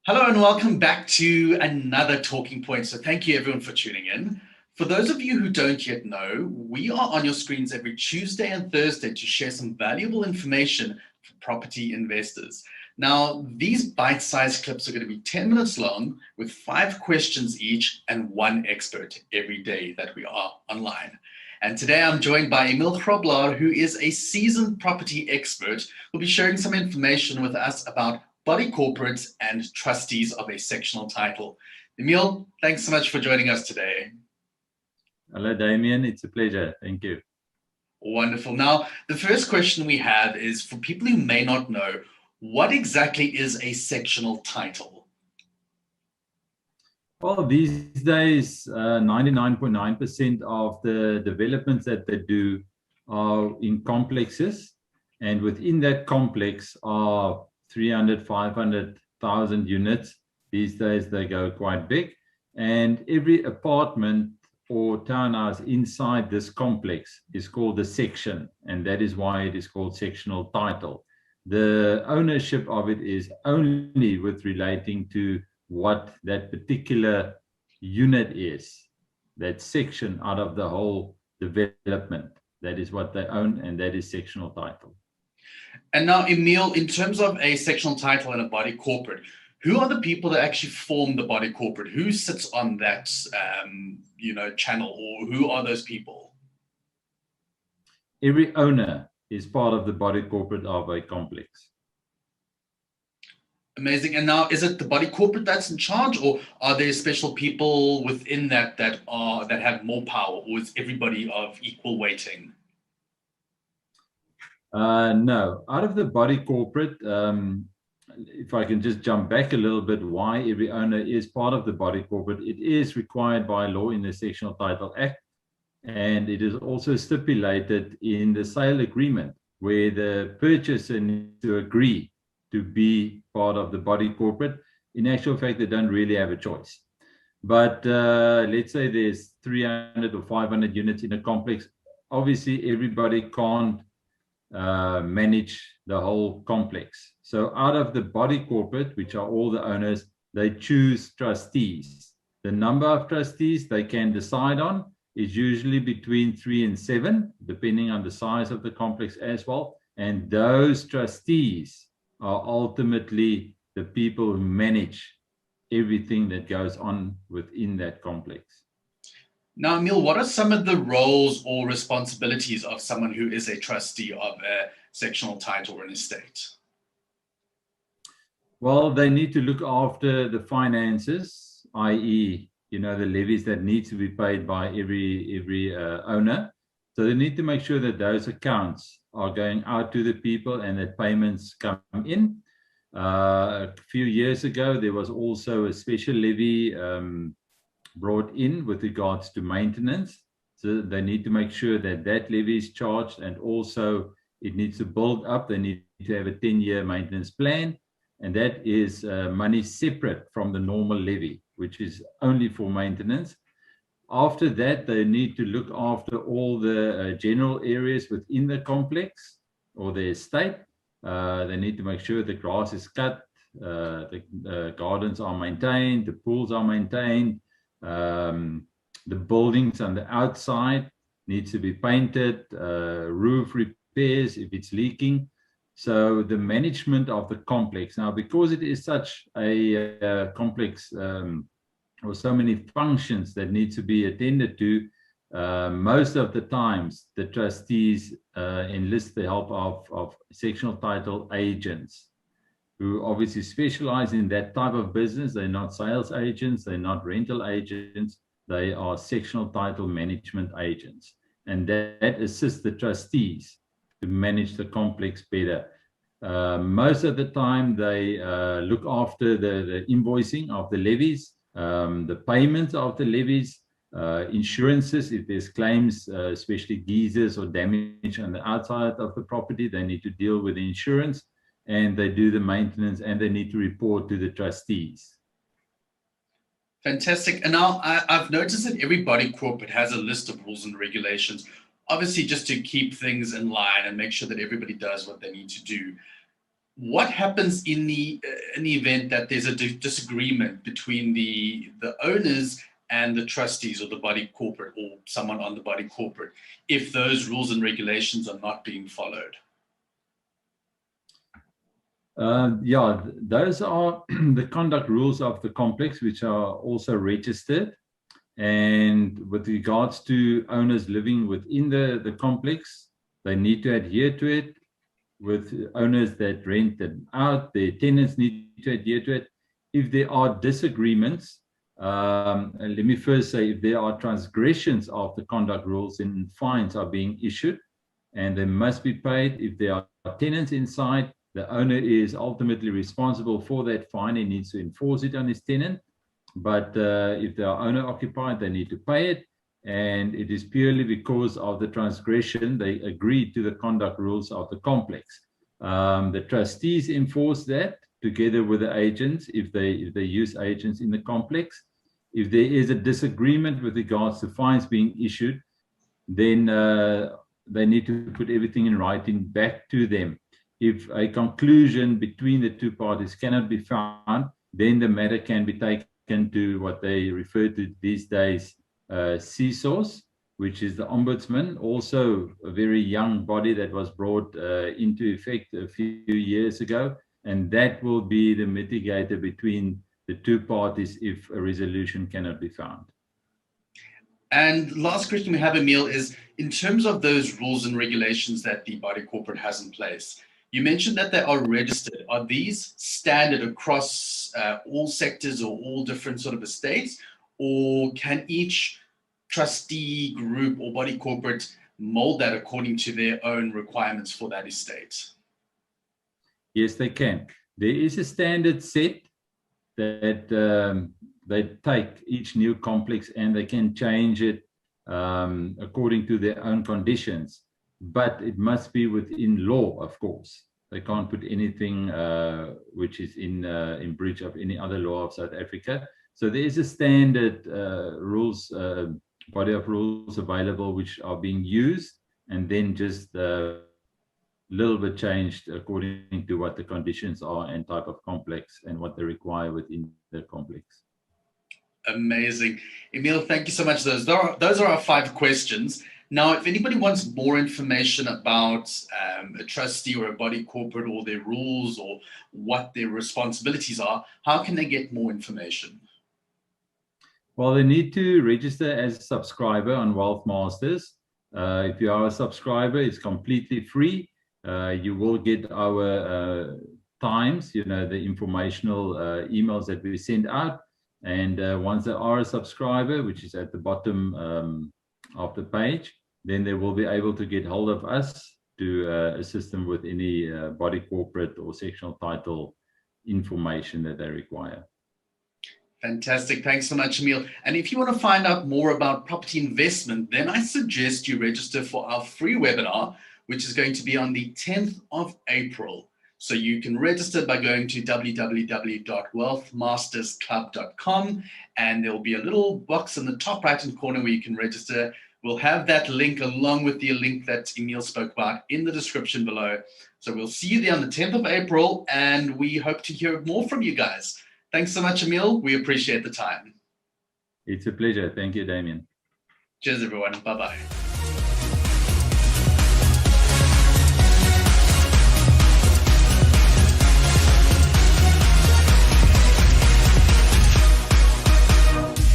Hello and welcome back to another Talking Point. So thank you everyone for tuning in. For those of you who don't yet know, we are on your screens every Tuesday and Thursday to share some valuable information for property investors. Now, these bite-sized clips are going to be 10 minutes long with 5 questions each and one expert every day that we are online. And today I'm joined by Emile Grobbelaar, who is a seasoned property expert, who'll be sharing some information with us about body corporates and trustees of a sectional title. Emile, thanks so much for joining us today. Hello, Damien. It's a pleasure. Thank you. Wonderful. Now, the first question we have is for people who may not know, what exactly is a sectional title? Well, these days, 99.9% of the developments that they do are in complexes. And within that complex are 300, 500,000 units. These days, they go quite big. And every apartment or townhouse inside this complex is called a section. And that is why it is called sectional title. The ownership of it is only with relating to what that particular unit is, that section out of the whole development. That is what they own, and that is sectional title. And now, Emile, in terms of a sectional title and a body corporate, who are the people that actually form the body corporate? Who sits on that channel, or who are those people? Every owner is part of the body corporate of a complex. Amazing. And now, is it the body corporate that's in charge, or are there special people within that have more power, or is everybody of equal weighting? No, out of the body corporate, if I can just jump back a little bit, why every owner is part of the body corporate, it is required by law in the Sectional Title Act, and it is also stipulated in the sale agreement where the purchaser needs to agree to be part of the body corporate. In actual fact, they don't really have a choice. But let's say there's 300 or 500 units in a complex. Obviously, everybody can't manage the whole complex. So out of the body corporate, which are all the owners, they choose trustees. The number of trustees they can decide on is usually between 3 and 7, depending on the size of the complex as well. And those trustees are ultimately the people who manage everything that goes on within that complex. Now, Emile, what are some of the roles or responsibilities of someone who is a trustee of a sectional title or an estate? Well, they need to look after the finances, i.e., the levies that need to be paid by every owner. So they need to make sure that those accounts are going out to the people and that payments come in. A few years ago, there was also a special levy brought in with regards to maintenance. So they need to make sure that that levy is charged, and also it needs to build up. They need to have a 10-year maintenance plan, and that is money separate from the normal levy, which is only for maintenance. After that, they need to look after all the general areas within the complex or the estate. They need to make sure the grass is cut, the gardens are maintained, the pools are maintained, the buildings on the outside needs to be painted, roof repairs if it's leaking. So the management of the complex. Now, because it is such a complex or so many functions that need to be attended to, most of the times the trustees enlist the help of sectional title agents who obviously specialize in that type of business. They're not sales agents, they're not rental agents, they are sectional title management agents. And that assists the trustees to manage the complex better. Most of the time, they look after the invoicing of the levies, the payments of the levies, insurances. If there's claims, especially geysers or damage on the outside of the property, they need to deal with the insurance, and they do the maintenance, and they need to report to the trustees. Fantastic. And now I've noticed that every body corporate has a list of rules and regulations, obviously just to keep things in line and make sure that everybody does what they need to do. what happens in the event that there's a disagreement between the owners and the trustees or the body corporate or someone on the body corporate, if those rules and regulations are not being followed? Yeah, those are the conduct rules of the complex, which are also registered. And with regards to owners living within the complex, they need to adhere to it. With owners that rent it out, their tenants need to adhere to it. If there are disagreements, let me first say, if there are transgressions of the conduct rules, then fines are being issued and they must be paid. If there are tenants inside, the owner is ultimately responsible for that fine. He needs to enforce it on his tenant. But if they are owner occupied, they need to pay it. And it is purely because of the transgression they agreed to the conduct rules of the complex. The trustees enforce that together with the agents if they use agents in the complex. If there is a disagreement with regards to fines being issued, then they need to put everything in writing back to them. If a conclusion between the two parties cannot be found, then the matter can be taken to what they refer to these days CSOS, which is the Ombudsman, also a very young body that was brought into effect a few years ago. And that will be the mitigator between the two parties if a resolution cannot be found. And last question we have, Emile, is in terms of those rules and regulations that the body corporate has in place, you mentioned that they are registered. Are these standard across all sectors or all different sort of estates, or can each trustee group or body corporate mold that according to their own requirements for that estate? Yes, they can. There is a standard set that they take each new complex and they can change it according to their own conditions. But it must be within law, of course. They can't put anything which is in breach of any other law of South Africa. So there is a standard rules, body of rules available which are being used and then just a little bit changed according to what the conditions are and type of complex and what they require within the complex. Amazing. Emile, thank you so much. Those are our 5 questions. Now, if anybody wants more information about a trustee or a body corporate or their rules or what their responsibilities are, how can they get more information? Well, they need to register as a subscriber on Wealth Masters. If you are a subscriber, it's completely free. You will get our times, the informational emails that we send out. And once they are a subscriber, which is at the bottom of the page, then they will be able to get hold of us to assist them with any body corporate or sectional title information that they require. Fantastic. Thanks so much, Emile. And if you want to find out more about property investment, then I suggest you register for our free webinar, which is going to be on the 10th of April. So you can register by going to www.wealthmastersclub.com, and there will be a little box in the top right-hand corner where you can register. We'll have that link along with the link that Emile spoke about in the description below. So we'll see you there on the 10th of April, and we hope to hear more from you guys. Thanks so much, Emile. We appreciate the time. It's a pleasure. Thank you, Damien. Cheers, everyone. Bye-bye.